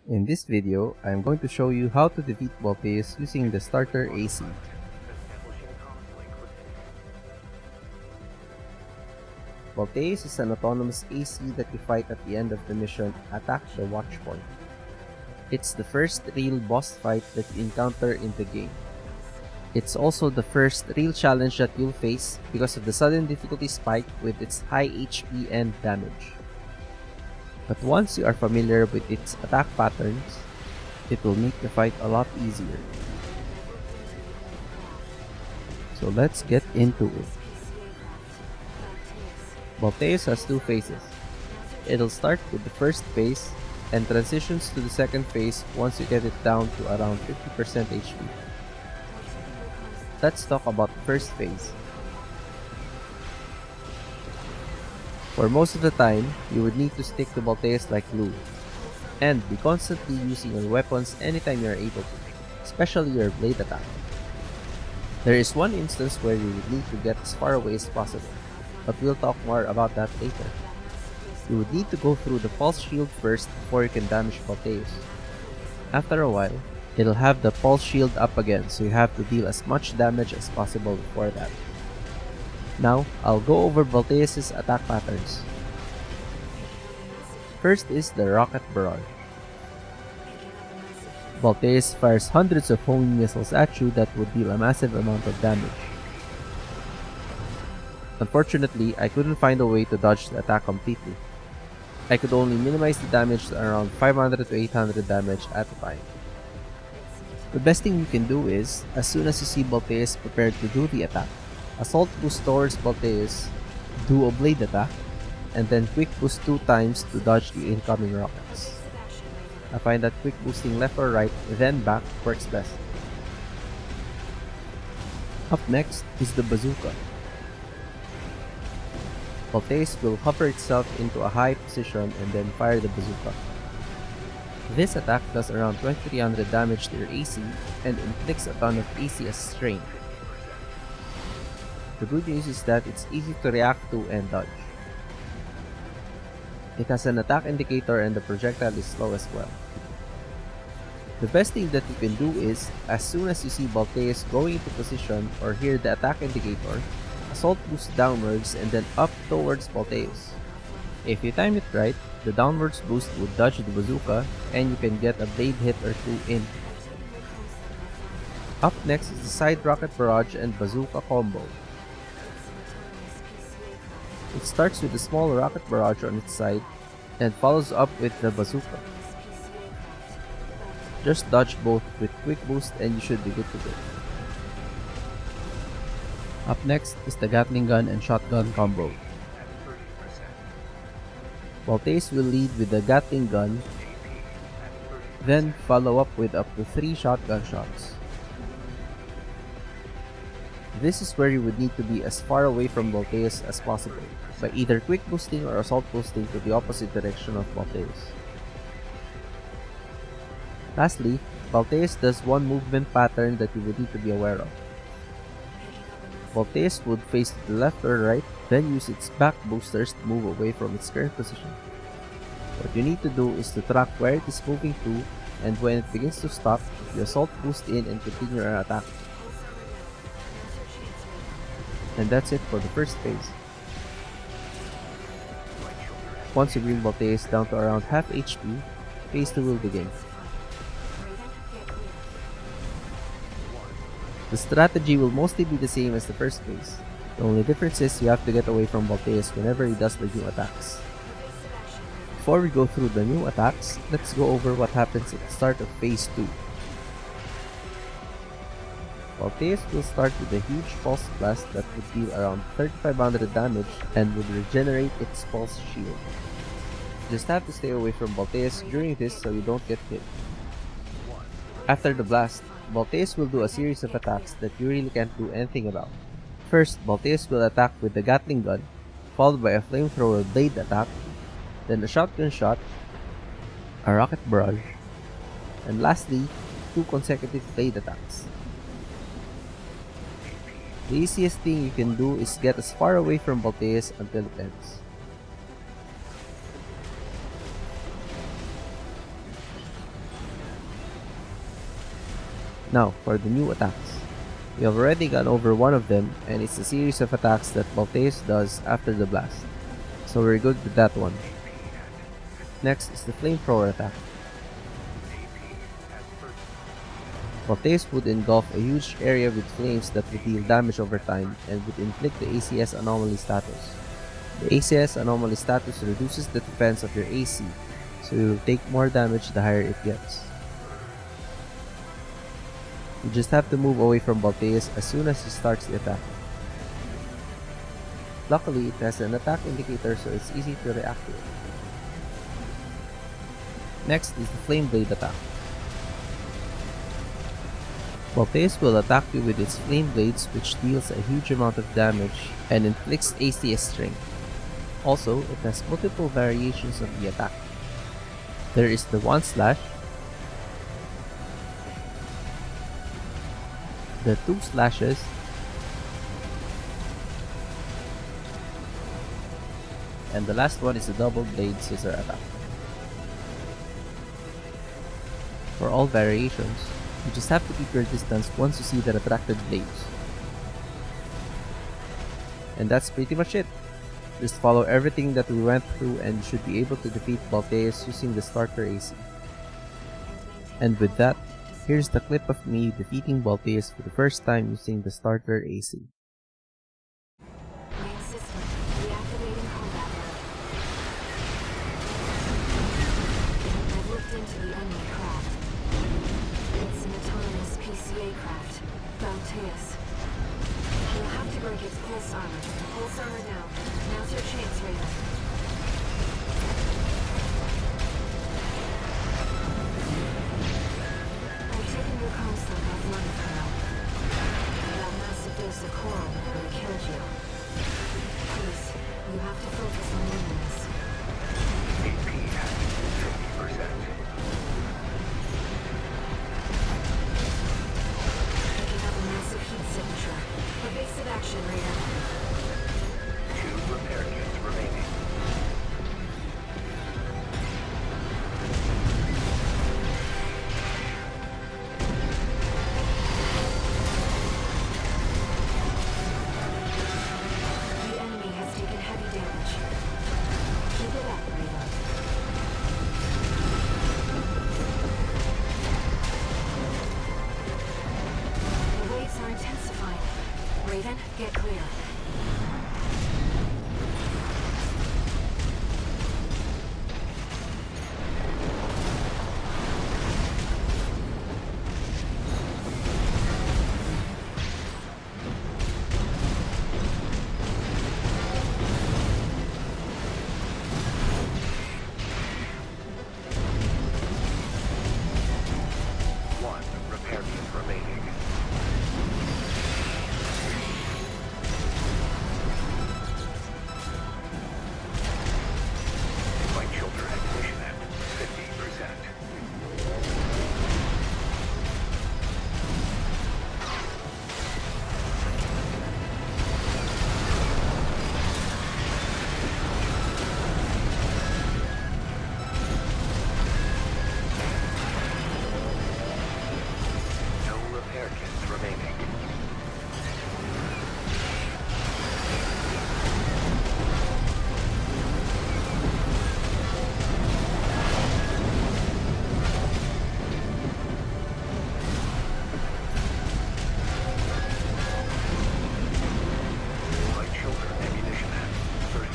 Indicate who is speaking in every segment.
Speaker 1: In this video, I am going to show you how to defeat Balteus using the starter AC. Balteus is an autonomous AC that you fight at the end of the mission, Attack the Watchpoint. It's the first real boss fight that you encounter in the game. It's also the first real challenge that you'll face because of the sudden difficulty spike with its high HP and damage. But once you are familiar with its attack patterns, it will make the fight a lot easier. So let's get into it. Balteus has two phases. It'll start with the first phase and transitions to the second phase once you get it down to around 50% HP. Let's talk about the first phase. For most of the time, you would need to stick to Balteus like glue, and be constantly using your weapons anytime you are able to, especially your blade attack. There is one instance where you would need to get as far away as possible, but we'll talk more about that later. You would need to go through the pulse shield first before you can damage Balteus. After a while, it'll have the pulse shield up again, so you have to deal as much damage as possible before that. Now, I'll go over Balteus' attack patterns. First is the Rocket Barrage. Balteus fires hundreds of homing missiles at you that would deal a massive amount of damage. Unfortunately, I couldn't find a way to dodge the attack completely. I could only minimize the damage to around 500 to 800 damage at a time. The best thing you can do is, as soon as you see Balteus prepared to do the attack, Assault boost towards Balteus, do a blade attack, and then quick boost 2 times to dodge the incoming rockets. I find that quick boosting left or right, then back works best. Up next is the bazooka. Balteus will hover itself into a high position and then fire the bazooka. This attack does around 2300 damage to your AC and inflicts a ton of AC as strain. The good news is that it's easy to react to and dodge. It has an attack indicator and the projectile is slow as well. The best thing that you can do is, as soon as you see Balteus going into position or hear the attack indicator, assault boost downwards and then up towards Balteus. If you time it right, the downwards boost would dodge the bazooka and you can get a blade hit or two in. Up next is the side rocket barrage and bazooka combo. It starts with a small rocket barrage on its side and follows up with the bazooka. Just dodge both with quick boost and you should be good to go. Up next is the Gatling gun and shotgun combo. Balteus will lead with the Gatling gun, then follow up with up to 3 shotgun shots. This is where you would need to be as far away from Balteus as possible, by either quick boosting or assault boosting to the opposite direction of Balteus. Lastly, Balteus does one movement pattern that you would need to be aware of. Balteus would face to the left or right, then use its back boosters to move away from its current position. What you need to do is to track where it is moving to, and when it begins to stop, you assault boost in and continue your attack. And that's it for the first phase. Once you bring Balteus down to around half HP, phase 2 will begin. The strategy will mostly be the same as the first phase. The only difference is you have to get away from Balteus whenever he does the new attacks. Before we go through the new attacks, let's go over what happens at the start of phase 2. Balteus will start with a huge pulse blast that would deal around 3500 damage and would regenerate its pulse shield. You just have to stay away from Balteus during this so you don't get hit. After the blast, Balteus will do a series of attacks that you really can't do anything about. First, Balteus will attack with the Gatling gun, followed by a flamethrower blade attack, then a shotgun shot, a rocket barrage, and lastly, 2 consecutive blade attacks. The easiest thing you can do is get as far away from Balteus until it ends. Now, for the new attacks. We have already gone over one of them, and it's a series of attacks that Balteus does after the blast, so we're good with that one. Next is the Flamethrower attack. Balteus would engulf a huge area with flames that would deal damage over time and would inflict the ACS anomaly status. The ACS anomaly status reduces the defense of your AC, so you will take more damage the higher it gets. You just have to move away from Balteus as soon as he starts the attack. Luckily, it has an attack indicator, so it's easy to react to it. Next is the Flame Blade attack. Balteus will attack you with its flame blades, which deals a huge amount of damage and inflicts ACS strength. Also, it has multiple variations of the attack. There is the One Slash, the Two Slashes, and the last one is the Double Blade Scissor attack. For all variations, you just have to keep your distance once you see the retracted blades. And that's pretty much it. Just follow everything that we went through and you should be able to defeat Balteus using the starter AC. And with that, here's the clip of me defeating Balteus for the first time using the starter AC.
Speaker 2: Main system, reactivating combat mode. I've looked into the enemy craft. It's an autonomous PCA craft, Balteus. You'll have to break its pulse armor. Pulse armor now. Now's your chance, Raven. I've taken your comstock offline for now. That massive dose of coral would have killed you. Please, you have to focus on winning this.
Speaker 3: AP at 50%.
Speaker 2: Picking up a massive heat signature. Evasive action, Raven.
Speaker 3: 2 repair kits remaining.
Speaker 2: The enemy has taken heavy damage. Keep it up, Raven. The waves are intensifying. Raven, get clear.
Speaker 3: One repair kit remaining. Flight filter ignition at 50%. No repair kits remaining. Flight filter ammunition at 30%.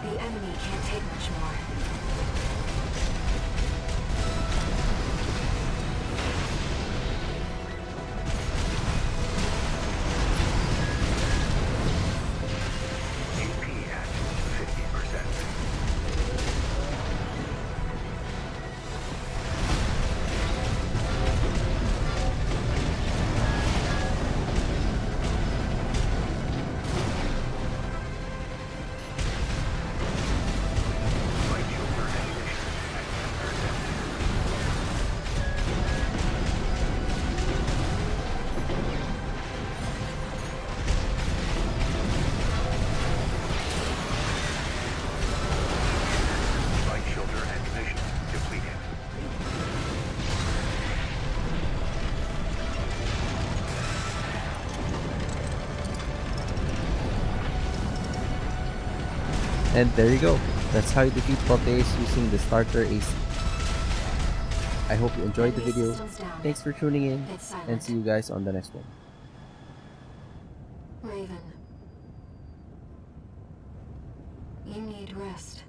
Speaker 2: The enemy can't take much more.
Speaker 3: AP at 50%. Flight filter
Speaker 1: And there you go. That's how you defeat Balteus using the starter AC. I hope you enjoyed the
Speaker 2: Enemy
Speaker 1: video.
Speaker 2: systems down.
Speaker 1: Thanks for tuning in,
Speaker 2: It's
Speaker 1: and
Speaker 2: silent.
Speaker 1: see you guys on the next one.
Speaker 2: Raven. You need rest.